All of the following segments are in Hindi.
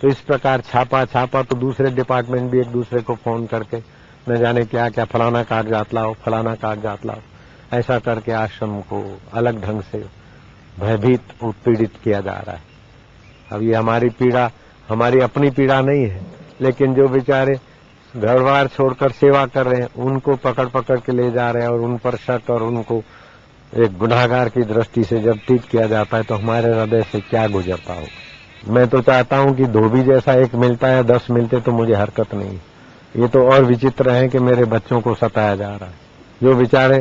तो इस प्रकार छापा तो दूसरे डिपार्टमेंट भी एक दूसरे को फोन करके न जाने क्या क्या, फलाना कागजात लाओ, फलाना कागजात लाओ, ऐसा करके आश्रम को अलग ढंग से भयभीत उत्पीड़ित किया जा रहा है। अब ये हमारी पीड़ा, हमारी अपनी पीड़ा नहीं है, लेकिन जो बेचारे घर बार छोड़कर सेवा कर रहे हैं उनको पकड़ के ले जा रहे हैं और उन पर शक और उनको एक गुनाहगार की दृष्टि से जब ट्रीट किया जाता है तो हमारे हृदय से क्या गुजरता होगा। मैं तो चाहता हूं कि धोबी जैसा एक मिलता है, 10 मिलते तो मुझे हरकत नहीं। ये तो और विचित्र है कि मेरे बच्चों को सताया जा रहा है, जो बेचारे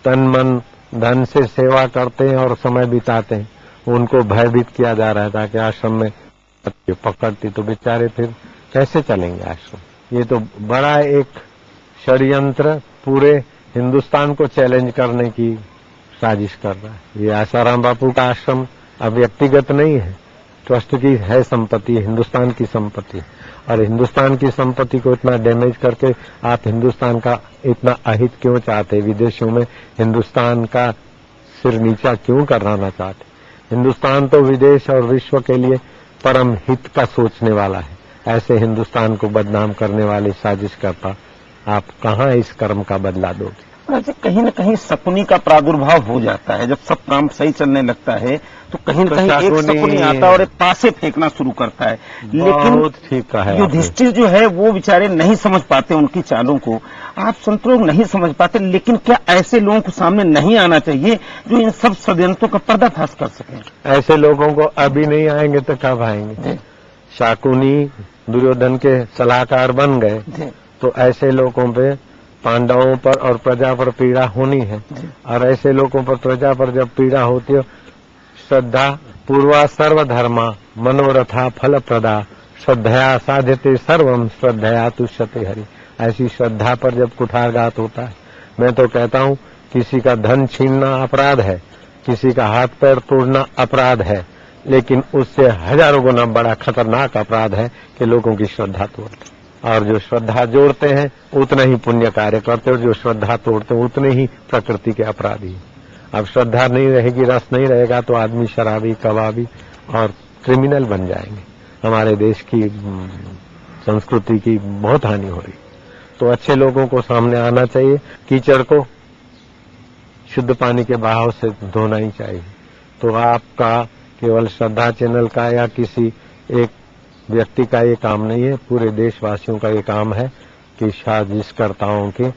तन मन धन से सेवा करते हैं और समय बिताते हैं, उनको भयभीत किया जा रहा है ताकि आश्रम में पकड़ती तो बेचारे फिर कैसे चलेंगे आश्रम। ये तो बड़ा एक षड्यंत्र पूरे हिंदुस्तान को चैलेंज करने की साजिश कर रहा है। ये आसाराम बापू का आश्रम अब व्यक्तिगत नहीं है, ट्रस्ट की है संपत्ति, हिंदुस्तान की संपत्ति। और हिंदुस्तान की संपत्ति को इतना डैमेज करके आप हिंदुस्तान का इतना अहित क्यों चाहते? विदेशों में हिंदुस्तान का सिर नीचा क्यों कराना चाहते? हिंदुस्तान तो विदेश और विश्व के लिए परम हित का सोचने वाला है। ऐसे हिंदुस्तान को बदनाम करने वाले साजिश करता आप कहाँ इस कर्म का बदला दोगे? कहीं न कहीं शकुनी का प्रादुर्भाव हो जाता है। जब सब काम सही चलने लगता है तो कहीं न कहीं एक शकुनी आता है और एक पासे फेंकना शुरू करता है। लेकिन ठीक है, युधिष्ठिर जो है वो बेचारे नहीं समझ पाते उनकी चालों को, आप संत लोग नहीं समझ पाते। लेकिन क्या ऐसे लोगों को सामने नहीं आना चाहिए जो इन सब षड्यंत्रों का पर्दाफाश कर सके? ऐसे लोगों को अभी नहीं आएंगे तो कब आएंगे? शाकुनी दुर्योधन के सलाहकार बन गए तो ऐसे लोगों पे पांडवों पर और प्रजा पर पीड़ा होनी है। और ऐसे लोगों पर प्रजा पर जब पीड़ा होती है, श्रद्धा पूर्वा सर्वधर्मा मनोरथा फल प्रदा श्रद्धया साध्यते सर्वम श्रद्धया तुष्यते हरि। ऐसी श्रद्धा पर जब कुठारघात होता है, मैं तो कहता हूँ किसी का धन छीनना अपराध है, किसी का हाथ पैर तोड़ना अपराध है, लेकिन उससे हजारों गुना बड़ा खतरनाक अपराध है कि लोगों की श्रद्धा तोड़ते। और जो श्रद्धा जोड़ते हैं उतना ही पुण्य कार्य करते, और जो श्रद्धा तोड़ते हैं उतने ही प्रकृति के अपराधी। अब श्रद्धा नहीं रहेगी, रस नहीं रहेगा तो आदमी शराबी, कबाबी और क्रिमिनल बन जाएंगे। हमारे देश की संस्कृति की बहुत हानि हो रही। तो अच्छे लोगों को सामने आना चाहिए, कीचड़ को शुद्ध पानी के बहाव से धोना ही चाहिए। तो आपका केवल श्रद्धा चैनल का या किसी एक व्यक्ति का ये काम नहीं है, पूरे देशवासियों का ये काम है कि साजिशकर्ताओं के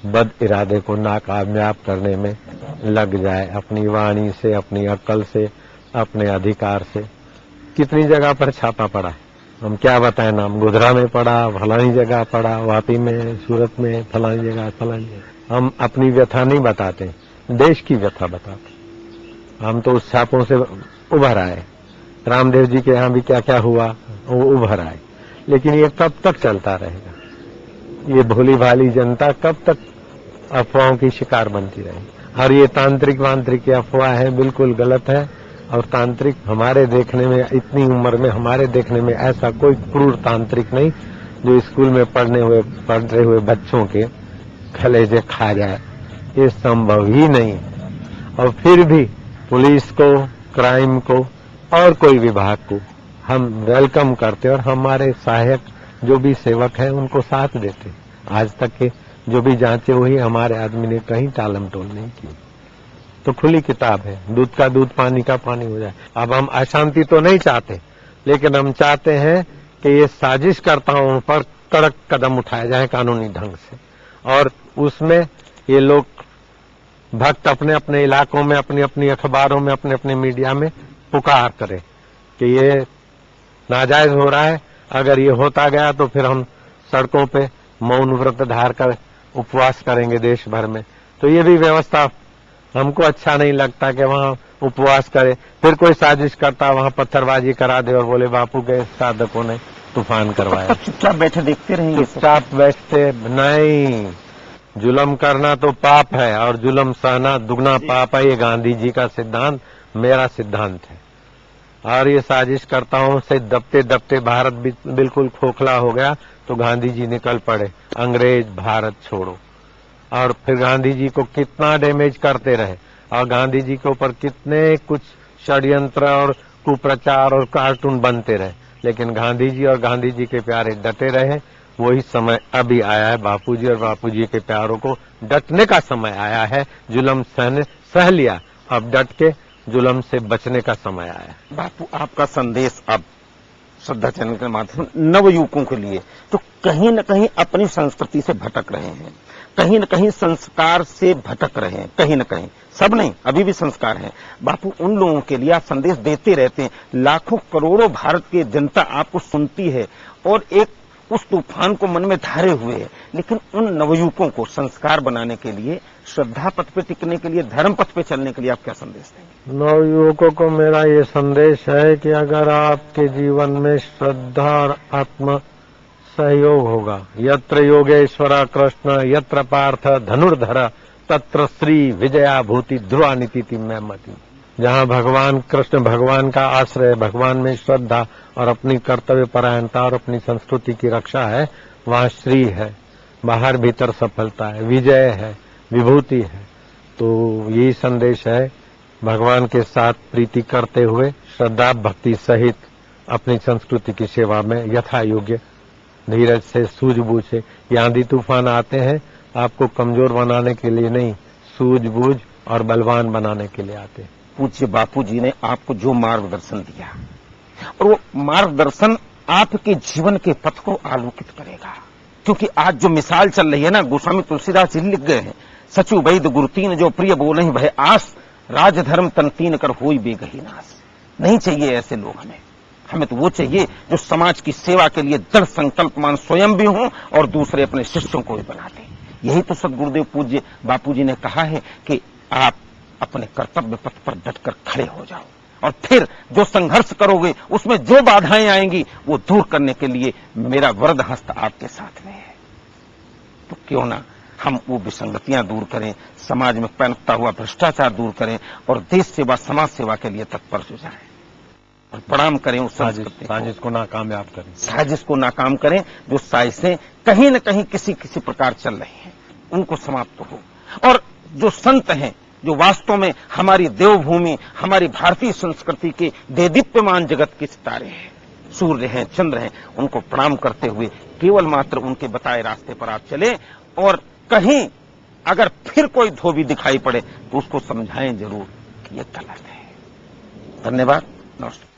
बद इरादे को नाकामयाब करने में लग जाए, अपनी वाणी से, अपनी अक्ल से, अपने अधिकार से। कितनी जगह पर छापा पड़ा है, हम क्या बताएं नाम, गोधरा में पड़ा, फलानी जगह पड़ा, वापी में, सूरत में, फलानी जगह। हम अपनी व्यथा नहीं बताते, देश की व्यथा बताते। हम तो उस छापों से उभर आए, रामदेव जी के यहाँ भी क्या क्या हुआ वो उभर आए। लेकिन ये कब तक चलता रहेगा? ये भोली भाली जनता कब तक अफवाहों की शिकार बनती रहेगी? और ये तांत्रिक वांत्रिक की अफवाह है, बिल्कुल गलत है। और तांत्रिक हमारे देखने में, इतनी उम्र में हमारे देखने में ऐसा कोई क्रूर तांत्रिक नहीं जो स्कूल में पढ़ रहे हुए बच्चों के कलेजे खा जाए, ये संभव ही नहीं। और फिर भी पुलिस को, क्राइम को और कोई विभाग को हम वेलकम करते और हमारे सहायक जो भी सेवक हैं उनको साथ देते। आज तक के जो भी जांचे हुई हमारे आदमी ने कहीं टालम टोल नहीं की। तो खुली किताब है, दूध का दूध, पानी का पानी हो जाए। अब हम अशांति तो नहीं चाहते, लेकिन हम चाहते हैं कि ये साजिशकर्ताओं पर कड़क कदम उठाए जाए कानूनी ढंग से। और उसमें ये लोग भक्त अपने अपने इलाकों में, अपनी अपनी अखबारों में, अपने अपने मीडिया में पुकार करे कि ये नाजायज हो रहा है। अगर ये होता गया तो फिर हम सड़कों पे मौन व्रत धार कर उपवास करेंगे देश भर में। तो ये भी व्यवस्था हमको अच्छा नहीं लगता कि वहाँ उपवास करे, फिर कोई साजिश करता वहाँ पत्थरबाजी करा दे और बोले बापू के साधकों ने तूफान करवाया। चुपचाप बैठे देखते रहेंगे? चुपचाप बैठते नहीं, जुल्म करना तो पाप है और जुल्म सहना दुगना पाप है। ये गांधी जी का सिद्धांत मेरा सिद्धांत है। और ये साजिशकर्ताओं से दबते दबते भारत बिल्कुल खोखला हो गया तो गांधी जी निकल पड़े, अंग्रेज भारत छोड़ो। और फिर गांधी जी को कितना डैमेज करते रहे और गांधी जी के ऊपर कितने कुछ षड्यंत्र और कुप्रचार और कार्टून बनते रहे, लेकिन गांधी जी और गांधी जी के प्यारे डटे रहे। वही समय अभी आया है, बापूजी और बापूजी के प्यारों को डटने का समय आया है। जुल्म सह लिया, अब डट के जुल्म से बचने का समय आया है। बापू, आपका संदेश अब श्रद्धा चैनल के माध्यम से नव युवकों के लिए तो कहीं न कहीं अपनी संस्कृति से भटक रहे हैं, कहीं न कहीं संस्कार से भटक रहे हैं, कहीं न कहीं, सब नहीं, अभी भी संस्कार है। बापू, उन लोगों के लिए आप संदेश देते रहते हैं। लाखों करोड़ों भारत की जनता आपको सुनती है और एक उस तूफान को मन में धारे हुए है, लेकिन उन नवयुवकों को संस्कार बनाने के लिए, श्रद्धा पथ पे टिकने के लिए, धर्म पथ पे चलने के लिए आप क्या संदेश देंगे? नवयुवकों को मेरा ये संदेश है कि अगर आपके जीवन में श्रद्धा और आत्म सहयोग होगा, यत्र योगेश्वर कृष्ण यत्र पार्थ धनुर्धर तत्र श्री विजया भूति ध्रुवा नीति में मति। जहाँ भगवान कृष्ण भगवान का आश्रय, भगवान में श्रद्धा और अपनी कर्तव्य परायणता और अपनी संस्कृति की रक्षा है, वहाँ श्री है, बाहर भीतर सफलता है, विजय है, विभूति है। तो यही संदेश है, भगवान के साथ प्रीति करते हुए श्रद्धा भक्ति सहित अपनी संस्कृति की सेवा में यथा योग्य धीरज से, सूझबूझ से। ये आंधी तूफान आते हैं आपको कमजोर बनाने के लिए नहीं, सूझबूझ और बलवान बनाने के लिए आते हैं। पूज्य बापू जी ने आपको जो मार्गदर्शन दिया और वो मार्गदर्शन आपके जीवन के पथ को आलोकित करेगा, क्योंकि आज जो मिसाल चल रही है ना, गोस्वामी तुलसीदास जी लिख गए हैं, सचु वैद गुरु तीन जो प्रिय बोले भय आस, राजधर्म तन तीन कर होई बेगही नास। नहीं चाहिए ऐसे लोग हमें तो वो चाहिए जो समाज की सेवा के लिए दृढ़ संकल्पमान स्वयं भी हों और दूसरे अपने शिष्यों को भी बना दें। यही तो सदगुरुदेव पूज्य बापू जी ने कहा है कि आप अपने कर्तव्य पथ पर डटकर खड़े हो जाओ और फिर जो संघर्ष करोगे उसमें जो बाधाएं आएंगी वो दूर करने के लिए मेरा वरद हस्त आपके साथ में है। तो क्यों ना हम वो विसंगतियां दूर करें, समाज में पनपता हुआ भ्रष्टाचार दूर करें और देश सेवा समाज सेवा के लिए तत्पर हो जाएं और प्रणाम करें उस साजिश को नाकामयाब करें, साजिश को नाकाम करें। जो साजिशें कहीं न कहीं किसी प्रकार चल रही हैं उनको समाप्त हो, और जो संत हैं जो वास्तव में हमारी देवभूमि, हमारी भारतीय संस्कृति के देदीप्यमान जगत के सितारे हैं, सूर्य हैं, चंद्र हैं, उनको प्रणाम करते हुए केवल मात्र उनके बताए रास्ते पर आप चले। और कहीं अगर फिर कोई धोबी दिखाई पड़े तो उसको समझाएं जरूर कि ये गलत है। धन्यवाद, नमस्कार।